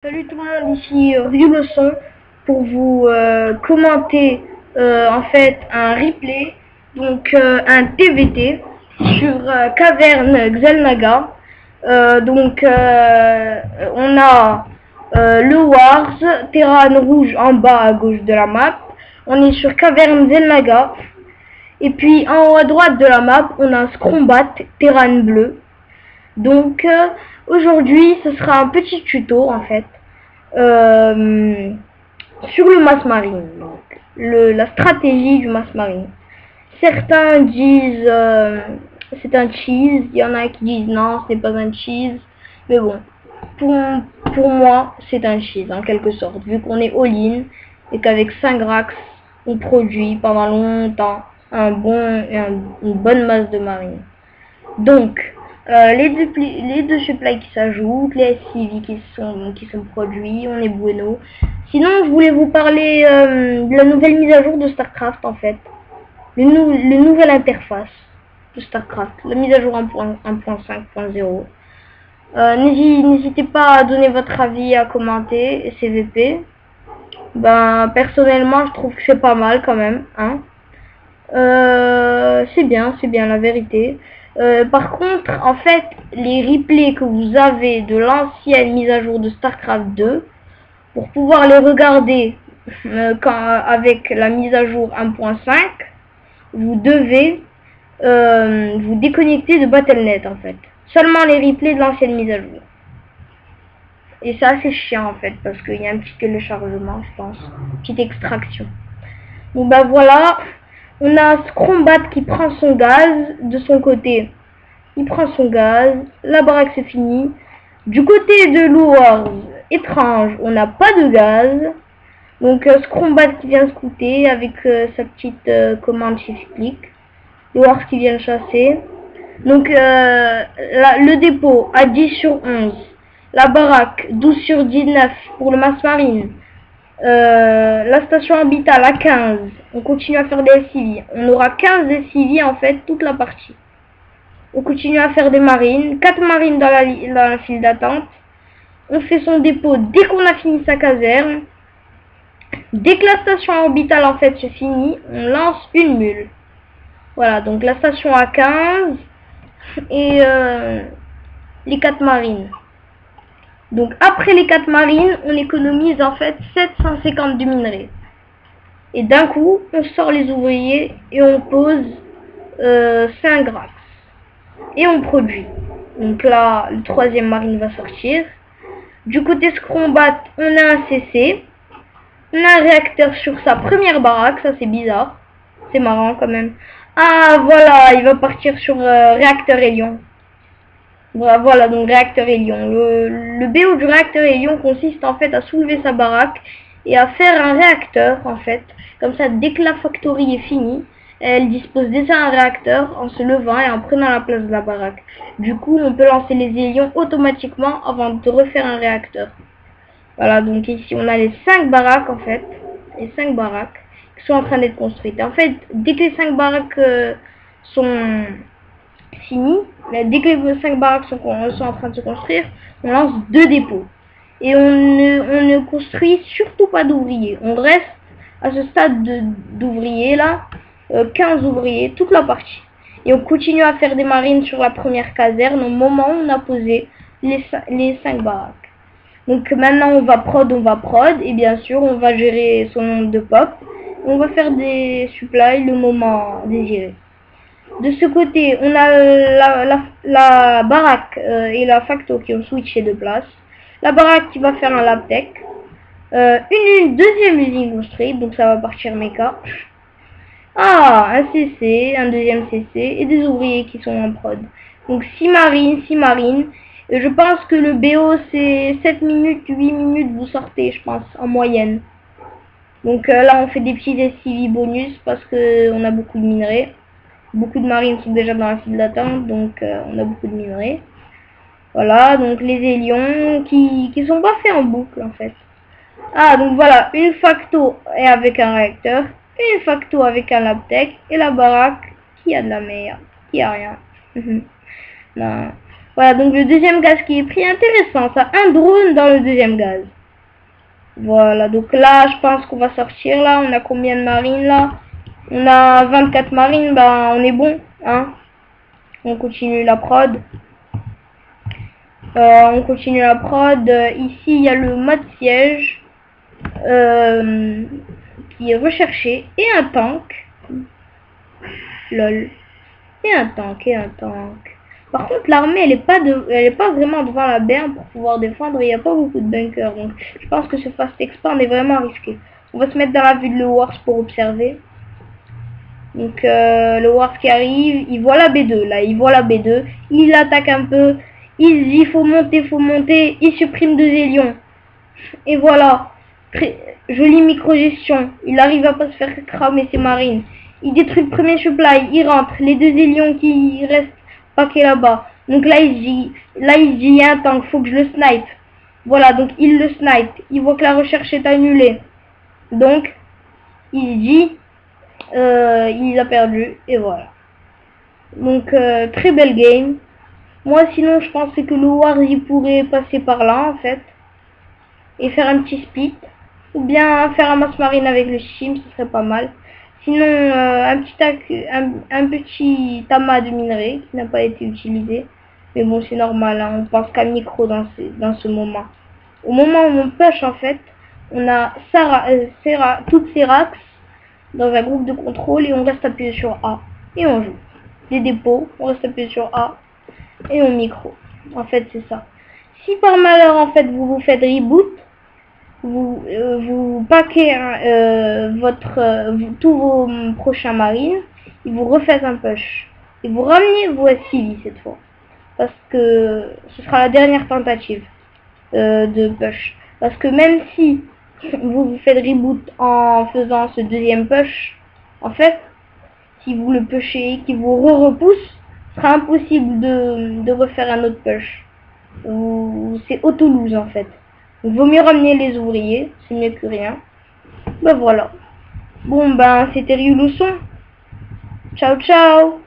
Salut tout le monde, ici Ryu le son pour vous commenter en fait un replay, donc un TVT sur Caverne Xel'Naga. On a le Wars, Terran rouge en bas à gauche de la map. On est sur Caverne Xel'Naga. Et puis en haut à droite de la map, on a Scrombat, Terran bleu. Donc aujourd'hui, ce sera un petit tuto en fait sur le mass marine, donc la stratégie du mass marine. Certains disent c'est un cheese, il y en a qui disent non, c'est pas un cheese, mais bon, pour moi, c'est un cheese en quelque sorte, vu qu'on est all-in et qu'avec 5 racks, on produit pendant longtemps une bonne masse de marine. Donc, les deux supplies qui s'ajoutent, les SCV qui sont produits, on est bueno. Sinon, je voulais vous parler de la nouvelle mise à jour de StarCraft en fait. Le nouvelle interface de StarCraft, la mise à jour 1.5.0. N'hésitez pas à donner votre avis, à commenter, CVP. Ben, personnellement, je trouve que c'est pas mal quand même, hein. C'est bien la vérité. Par contre, en fait, les replays que vous avez de l'ancienne mise à jour de StarCraft 2, pour pouvoir les regarder avec la mise à jour 1.5, vous devez vous déconnecter de Battle.net en fait. Seulement les replays de l'ancienne mise à jour. Et ça c'est chiant en fait, parce qu'il y a un petit téléchargement, je pense. Une petite extraction. Bon bah voilà. On a Scrombat qui prend son gaz de son côté. Il prend son gaz. La baraque c'est fini. Du côté de Wars, étrange, on n'a pas de gaz. Donc Scrombat qui vient scouter avec sa petite commande shift-click. Wars qui vient chasser. Donc le dépôt à 10 sur 11. La baraque 12 sur 19 pour le mass marine. La station orbitale à 15. On continue à faire des SCV. On aura 15 SCV en fait toute la partie. On continue à faire des marines. 4 marines dans la file d'attente. On fait son dépôt dès qu'on a fini sa caserne. Dès que la station orbitale en fait se finit, on lance une mule. Voilà, donc la station à 15 et les 4 marines. Donc après les 4 marines, on économise en fait 750 de minerais. Et d'un coup, on sort les ouvriers et on pose 5 racks. Et on produit. Donc là, le troisième marine va sortir. Du côté Scrombat, on a un CC. On a un réacteur sur sa première baraque. Ça, c'est bizarre. C'est marrant quand même. Ah, voilà, il va partir sur réacteur Hélion. Voilà, donc réacteur Hélion. Le BO du réacteur Hélion consiste en fait à soulever sa baraque et à faire un réacteur en fait. Comme ça, dès que la factory est finie, elle dispose déjà un réacteur en se levant et en prenant la place de la baraque. Du coup, on peut lancer les hélions automatiquement avant de refaire un réacteur. Voilà, donc ici on a les 5 baraques en fait. Les 5 baraques qui sont en train d'être construites. En fait, dès que les 5 baraques sont fini, dès que les 5 baraques sont en train de se construire, on lance 2 dépôts. Et on ne construit surtout pas d'ouvriers. On reste à ce stade d'ouvriers là, 15 ouvriers, toute la partie. Et on continue à faire des marines sur la première caserne au moment où on a posé les 5 baraques. Donc maintenant on va prod, et bien sûr on va gérer son nombre de pop. On va faire des supplies le moment désiré. De ce côté, on a la baraque et la facto qui ont switché de place. La baraque qui va faire un lab tech. Une deuxième usine construite, donc ça va partir méca. Ah, un CC, un deuxième CC et des ouvriers qui sont en prod. Donc 6 marines. Et je pense que le BO c'est 7 minutes, 8 minutes vous sortez, je pense, en moyenne. Donc là on fait des petits SCV bonus parce que on a beaucoup de minerais. Beaucoup de marines sont déjà dans la file d'attente, donc on a beaucoup de minerais. Voilà, donc les hélions qui sont pas faits en boucle en fait. Ah, donc voilà, une facto est avec un réacteur, une facto avec un labtech, et la baraque qui a de la merde, qui a rien. Non. Voilà, donc le deuxième gaz qui est pris, intéressant, ça, un drone dans le deuxième gaz. Voilà, donc là, je pense qu'on va sortir, là, on a combien de marines, là? On a 24 marines, bah, on est bon, hein. On continue la prod. On continue la prod. Ici, il y a le mode siège qui est recherché et un tank. Lol. Et un tank, et un tank. Par contre, l'armée, elle est pas vraiment devant la berme pour pouvoir défendre. Il n'y a pas beaucoup de bunkers. Donc, je pense que ce fast expand est vraiment risqué. On va se mettre dans la vue de le Wars pour observer. Donc, le Wars qui arrive, il voit la B2. Là, il voit la B2. Il attaque un peu. Il dit, faut monter. Il supprime 2 zélions. Et voilà. Très jolie micro-gestion. Il arrive à pas se faire cramer ses marines. Il détruit le premier supply. Il rentre. Les 2 zélions qui restent paquets là-bas. Donc là, il dit, il y a un tank. Faut que je le snipe. Voilà. Donc, il le snipe. Il voit que la recherche est annulée. Donc, il dit, il a perdu. Et voilà. Donc, très belle game. Moi, sinon, je pensais que le Wars, il pourrait passer par là, en fait. Et faire un petit split. Ou bien faire un masse marine avec le sim, ce serait pas mal. Sinon, un petit tamas de minerais qui n'a pas été utilisé. Mais bon, c'est normal, hein, on pense qu'à micro dans ce moment. Au moment où on push, en fait, on a toutes ces racks dans un groupe de contrôle et on reste appuyé sur A. Et on joue. Des dépôts, on reste appuyé sur A et on micro. En fait, c'est ça. Si par malheur, en fait, vous vous faites reboot, vous paquez tous vos prochains marines, ils vous refait un push. Et vous ramenez vos SCV cette fois. Parce que ce sera la dernière tentative de push. Parce que même si vous vous faites reboot en faisant ce deuxième push, en fait, si vous le pushez et qu'il vous repousse, ce sera impossible de refaire un autre push. C'est auto-lose en fait. Il vaut mieux ramener les ouvriers, c'est mieux que rien. Ben voilà. Bon ben c'était Ryuluson. Ciao ciao.